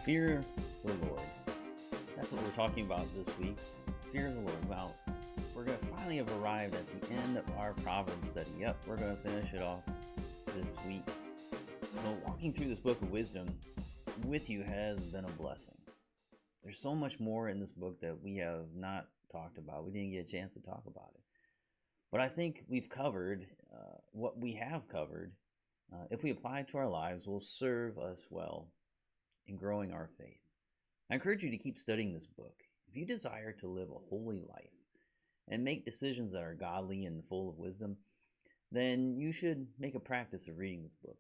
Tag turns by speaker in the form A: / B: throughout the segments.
A: Fear the Lord. That's what we're talking about this week. Fear the Lord. Well, we're going to finally have arrived at the end of our Proverbs study. Yep, we're going to finish it off this week. So walking through this book of wisdom with you has been a blessing. There's so much more in this book that we have not talked about. We didn't get a chance to talk about it. But I think we've covered what we have covered. If we apply it to our lives, will serve us well in growing our faith. I encourage you to keep studying this book. If you desire to live a holy life and make decisions that are godly and full of wisdom, then you should make a practice of reading this book.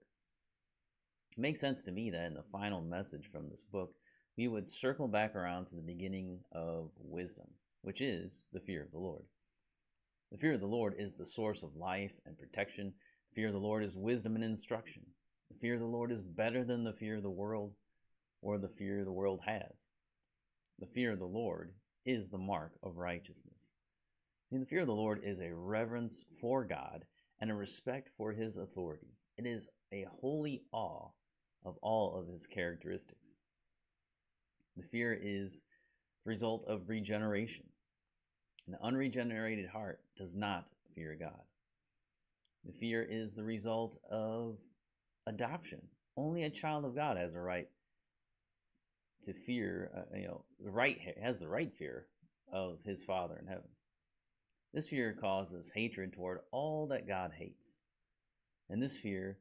A: It makes sense to me that in the final message from this book, we would circle back around to the beginning of wisdom, which is the fear of the Lord. The fear of the Lord is the source of life and protection. The fear of the Lord is wisdom and instruction. The fear of the Lord is better than the fear of the world or the fear the world has. The fear of the Lord is the mark of righteousness. See, the fear of the Lord is a reverence for God and a respect for his authority. It is a holy awe of all of his characteristics. The fear is the result of regeneration. An unregenerated heart does not fear God. The fear is the result of adoption. Only a child of God has a right to fear, has the right fear of his Father in heaven. This fear causes hatred toward all that God hates. And this fear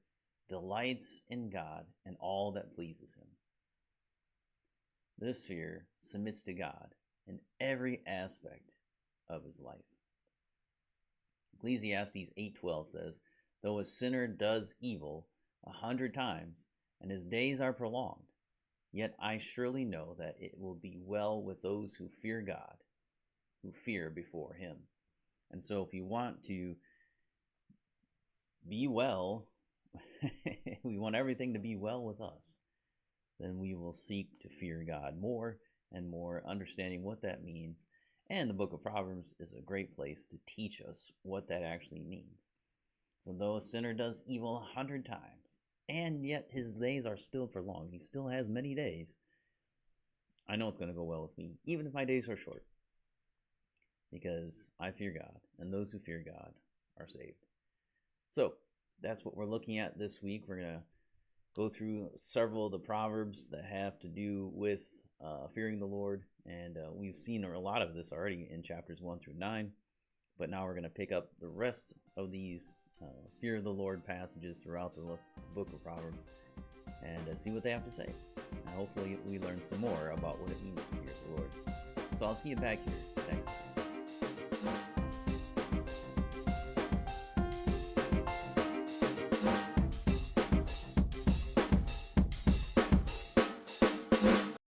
A: delights in God and all that pleases him. This fear submits to God in every aspect of his life. Ecclesiastes 8:12 says, "Though a sinner does evil 100 times, and his days are prolonged, yet I surely know that it will be well with those who fear God, who fear before him." And so if you want to be well, we want everything to be well with us, then we will seek to fear God more and more, understanding what that means. And the book of Proverbs is a great place to teach us what that actually means. So though a sinner does evil 100 times, and yet his days are still prolonged, he still has many days, I know it's going to go well with me, even if my days are short, because I fear God, and those who fear God are saved. So that's what we're looking at this week. We're going to go through several of the Proverbs that have to do with fearing the Lord, and we've seen a lot of this already in chapters 1 through 9, but now we're going to pick up the rest of these fear of the Lord passages throughout the book of Proverbs and see what they have to say. And hopefully we learn some more about what it means to fear the Lord. So I'll see you back here next time.